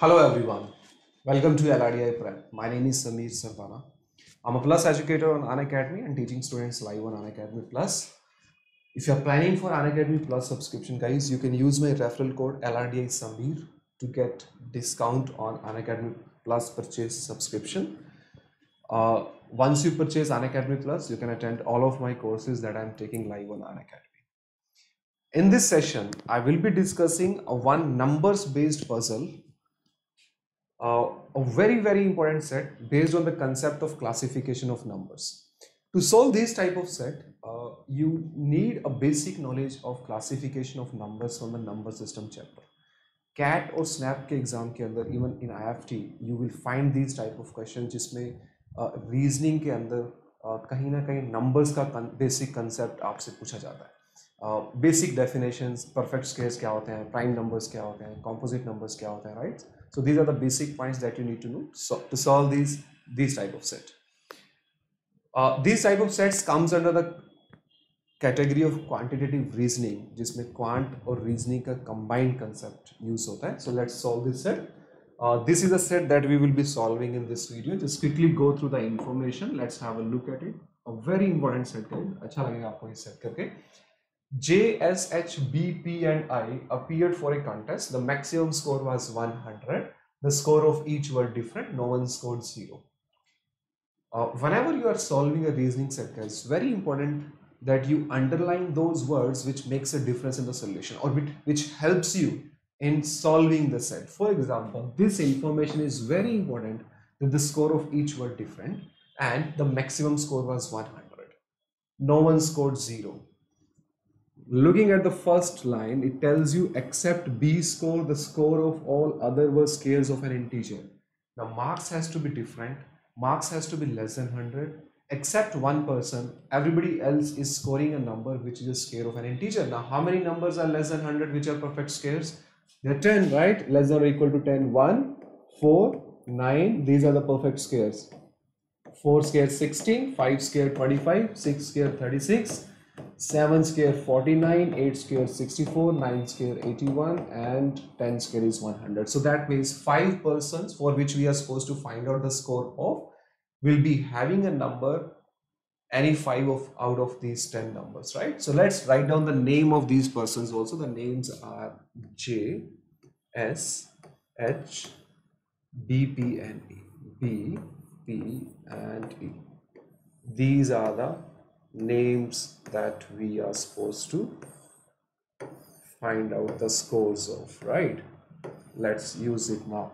Hello everyone, welcome to LRDI Prep. My name is Samir Sardana. I'm a Plus educator on Unacademy and teaching students live on Unacademy Plus. If you're planning for Unacademy Plus subscription, guys, you can use my referral code LRDI Samir to get discount on Unacademy Plus purchase subscription. Once you purchase Unacademy Plus, you can attend all of my courses that I'm taking live on Unacademy. In this session, I will be discussing a one numbers based puzzle, a very important set based on the concept of classification of numbers. To solve this type of set, you need a basic knowledge of classification of numbers from the number system chapter. CAT और SNAP के exam के अंदर, even in IFT, you will find these type of questions जिसमें reasoning के अंदर कहीं ना कहीं नंबर्स का बेसिक कंसेप्ट आपसे पूछा जाता है. बेसिक डेफिनेशंस, परफेक्ट स्केयर्स क्या होते हैं, प्राइम नंबर्स क्या होते हैं, कॉम्पोजिट नंबर्स क्या होते हैं, right? So these are the basic points that you need to know to solve these type of set. These type of sets comes under the category of quantitative reasoning, जिसमें quant और reasoning का combined concept use होता है. So let's solve this set. This is a set that we will be solving in this video. Just quickly go through the information. Let's have a look at it. A very important set, guys. अच्छा लगेगा आपको ये set करके. J, S, H, B, P and I appeared for a contest. The maximum score was 100. The score of each were different. No one scored 0. Whenever you are solving a reasoning set, guys, it's very important that you underline those words which makes a difference in the solution or which helps you in solving the set. For example, this information is very important that the score of each were different and the maximum score was 100. No one scored 0. Looking at the first line, it tells you except B score, the score of all other were scares of an integer. Now marks has to be different. Marks has to be less than 100. Except one person, everybody else is scoring a number which is a scare of an integer. Now how many numbers are less than 100 which are perfect scares? They're 10, right? Less than or equal to 10. 1, 4, 9. These are the perfect scares. 4 scare 16, 5 scare 25, 6 scare 36. 7 scare 49, 8 scare 64, 9 scare 81 and 10 scare is 100. So that means 5 persons for which we are supposed to find out the score of will be having a number any 5 out of these 10 numbers, right? So let's write down the name of these persons also. The names are J, S, H, B, P and E. B, P and E. These are the names that we are supposed to find out the scores of, right? Let's use it now.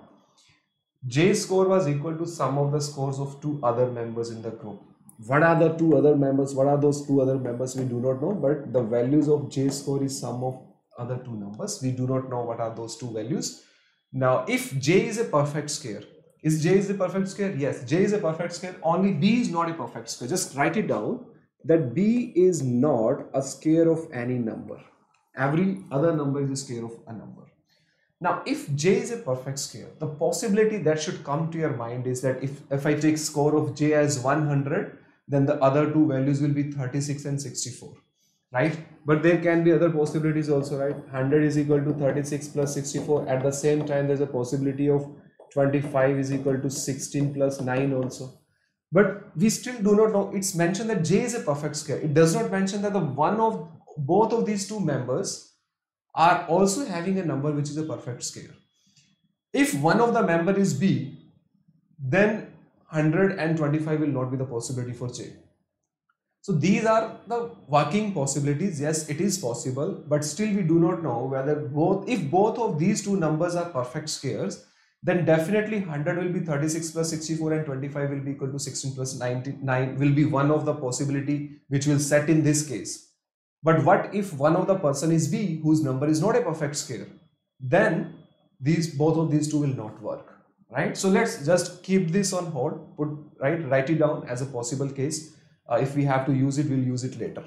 J score was equal to sum of the scores of 2 other members in the group. What are the 2 other members? What are those 2 other members? We do not know, but the values of J score is sum of other 2 numbers. We do not know what are those 2 values. Now, if J is a perfect scare, is J is a perfect scare? Yes, J is a perfect scare. Only B is not a perfect scare. Just write it down that B is not a scare of any number. Every other number is a scare of a number. Now, if J is a perfect scare, the possibility that should come to your mind is that if I take score of J as 100, then the other 2 values will be 36 and 64, right? But there can be other possibilities also, right? 100 is equal to 36 plus 64. At the same time, there's a possibility of 25 is equal to 16 plus 9 also. But we still do not know. It's mentioned that J is a perfect scare. It does not mention that both of these 2 members are also having a number which is a perfect scare. If one of the member is B, then 125 will not be the possibility for J. So these are the working possibilities. Yes, it is possible, but still we do not know whether if both of these 2 numbers are perfect scares, then definitely 100 will be 36 plus 64 and 25 will be equal to 16 plus 99 will be one of the possibility which will set in this case. But what if one of the person is B whose number is not a perfect scare? Then both of these 2 will not work, right? So let's just keep this on hold, write it down as a possible case. If we have to use it, we'll use it later.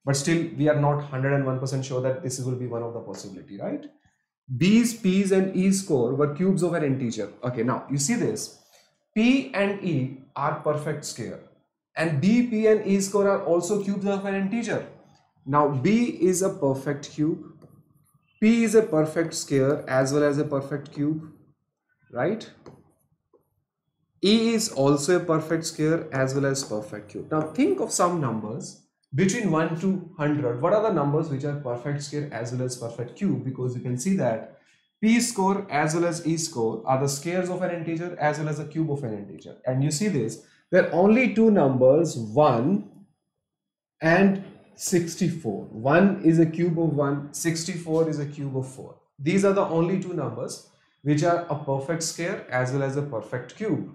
But still we are not 101% sure that this will be one of the possibility, right? B's, P's and E's score were cubes of an integer. Okay, now you see this. P and E are perfect scare and B, P and E score are also cubes of an integer. Now B is a perfect cube, P is a perfect scare as well as a perfect cube. right? E is also a perfect square as well as perfect cube. Now think of some numbers between 1 to 100. What are the numbers which are perfect square as well as perfect cube? Because you can see that P score as well as E score are the squares of an integer as well as the cube of an integer. And you see this, there are only two numbers, 1 and 64. 1 is a cube of 1, 64 is a cube of 4. These are the only two numbers which are a perfect square as well as a perfect cube.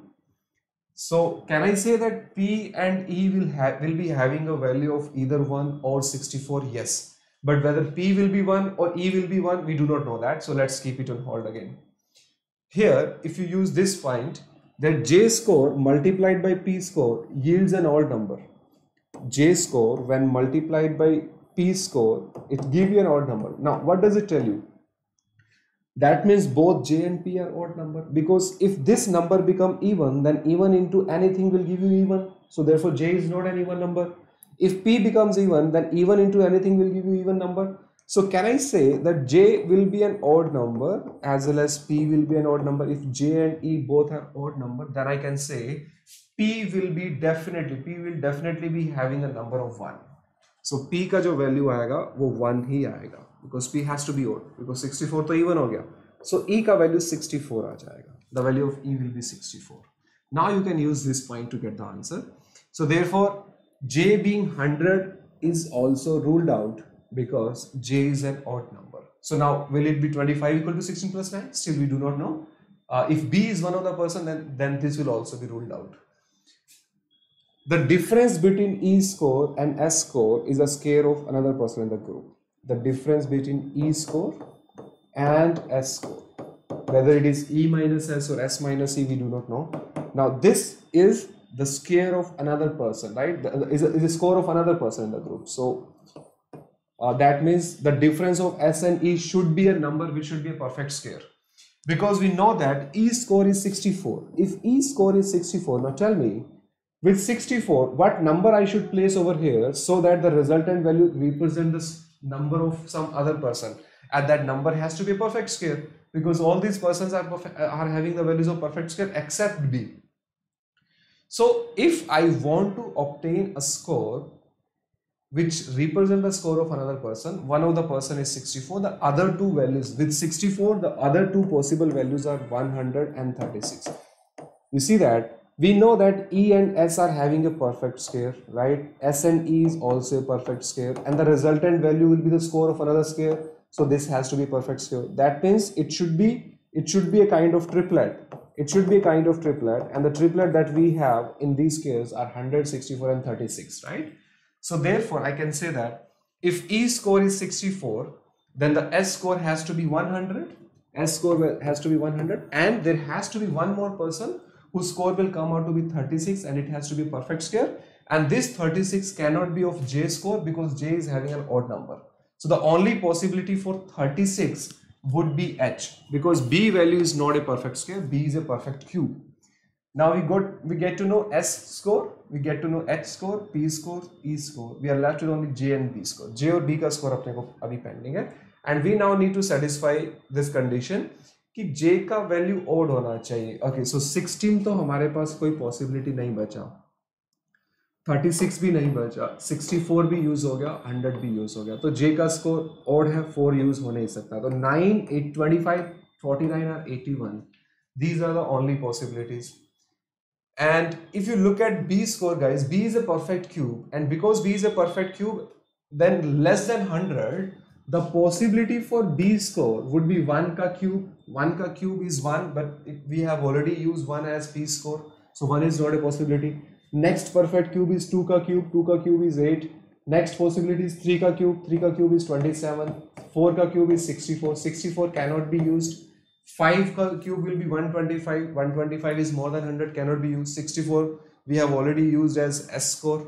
So can I say that P and E will be having a value of either 1 or 64? Yes. But whether P will be 1 or E will be 1, we do not know that. So let's keep it on hold again. Here, if you use this point, that J score multiplied by P score yields an odd number. J score when multiplied by P score, it gives you an odd number. Now, what does it tell you? That means both J and P are odd number, because if this number become even, then even into anything will give you even. So therefore J is not an even number. If P becomes even, then even into anything will give you even number. So can I say that J will be an odd number as well as P will be an odd number? If J and E both are odd number, then I can say P will definitely be having a number of 1. So P का जो value आएगा वो 1 ही आएगा, because P has to be odd, because 64 तो even हो गया. So E का value 64 आ जाएगा. The value of E will be 64. Now you can use this point to get the answer. So therefore J being 100 is also ruled out because J is an odd number. So now will it be 25 equal to 16 plus 9? Still we do not know. If B is one of the person, then this will also be ruled out. The difference between E score and S score is a square of another person in the group. The difference between E score and S score, whether it is E minus S or S minus E, we do not know. Now this is the square of another person, right? Is a score of another person in the group. So that means the difference of S and E should be a number which should be a perfect square, because we know that E score is 64. If E score is 64, now tell me, with 64, what number I should place over here so that the resultant value represent the number of some other person, and that number has to be a perfect square, because all these persons are having the values of perfect square except B. So if I want to obtain a score which represent the score of another person, one of the person is 64, the other two values with 64, the other two possible values are 100 and 36. You see that we know that E and S are having a perfect square, right? S and E is also a perfect square, and the resultant value will be the score of another square. So this has to be perfect square. That means it should be a kind of triplet. It should be a kind of triplet, and the triplet that we have in these squares are 100, 64 and 36, right? So therefore I can say that if E score is 64, then the S score has to be 100. S score has to be 100, and there has to be one more person whose score will come out to be 36, and it has to be perfect square. And this 36 cannot be of J score because J is having an odd number. So the only possibility for 36 would be H, because B value is not a perfect square, B is a perfect cube. Now we get to know S score, we get to know H score, P score, E score. We are left with only J and B score. J और B का score अपने को अभी pending है, and we now need to satisfy this condition कि J का value odd होना चाहिए. ओके, सो 16 तो हमारे पास कोई पॉसिबिलिटी नहीं बचा, 36 भी नहीं बचा, 64 भी यूज हो गया, 100 भी यूज हो गया, तो J का स्कोर ओड है, 4 यूज हो नहीं सकता. तो 9, 8, 25, 49 और 81, these are the only possibilities. And if you look at B score, guys, B is a perfect cube, and because B is a perfect cube, then less than 100, the possibility for B score would be 1 ka cube. 1 ka cube is 1, but we have already used 1 as B score, so 1 is not a possibility. Next perfect cube is 2 ka cube. 2 ka cube is 8. Next possibility is 3 ka cube. 3 ka cube is 27. 4 ka cube is 64. 64 cannot be used. 5 ka cube will be 125. 125 is more than 100, cannot be used. 64 we have already used as S score,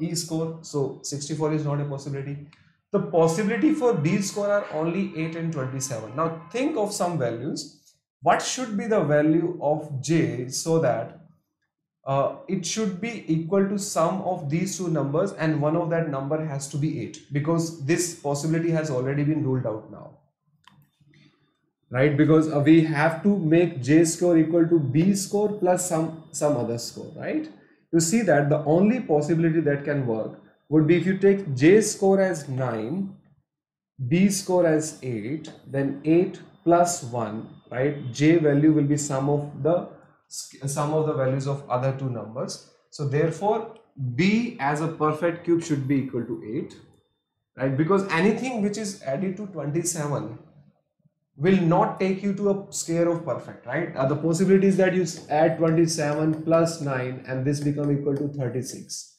E score, so 64 is not a possibility. The possibility for B score are only 8 and 27. Now think of some values. What should be the value of J so that it should be equal to sum of these two numbers, and one of that number has to be 8, because this possibility has already been ruled out now. right? Because we have to make J score equal to B score plus some other score, right? You see that the only possibility that can work would be if you take J score as 9, B score as 8, then 8 plus 1, right? J value will be sum of the values of other two numbers. So therefore B as a perfect cube should be equal to 8, right? Because anything which is added to 27 will not take you to a square of perfect, right? The possibility is that you add 27 plus 9 and this become equal to 36.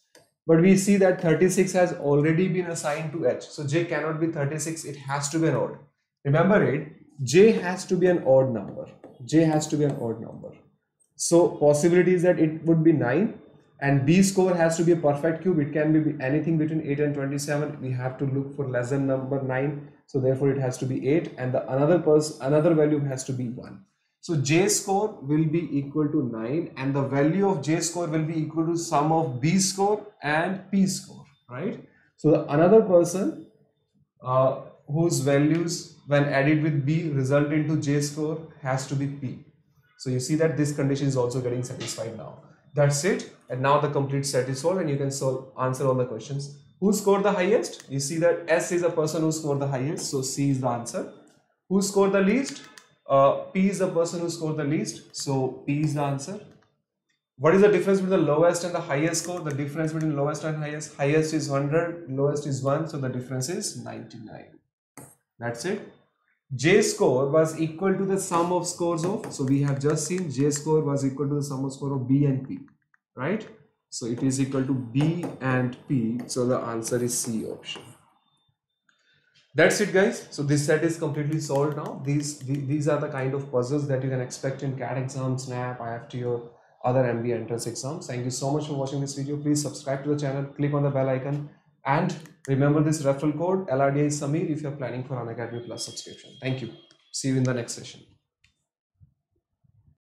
But we see that 36 has already been assigned to H. So J cannot be 36, it has to be an odd. Remember it, J has to be an odd number. J has to be an odd number. So possibility is that it would be 9 and B score has to be a perfect cube. It can be anything between 8 and 27. We have to look for less than number 9. So therefore it has to be 8 and the another value has to be 1. So J score will be equal to 9 and the value of J score will be equal to sum of B score and P score, right? So the another person whose values when added with B result into J score has to be P. So you see that this condition is also getting satisfied now. That's it. And now the complete set is solved and you can answer all the questions. Who scored the highest? You see that S is a person who scored the highest. So C is the answer. Who scored the least? P is the person who scored the least. So P is the answer. What is the difference between the lowest and the highest score? The difference between lowest and highest. Highest is 100, lowest is 1. So the difference is 99. That's it. J score was equal to the sum of scores of, so we have just seen J score was equal to the sum of score of B and P, right? So it is equal to B and P, so the answer is C option. That's it guys. So this set is completely solved now. These are the kind of puzzles that you can expect in CAT exam, SNAP, IFT or other MBA entrance exams. Thank you so much for watching this video. Please subscribe to the channel, click on the bell icon. And remember this referral code LRDI Samir if you're planning for Unacademy Plus subscription. Thank you. See you in the next session.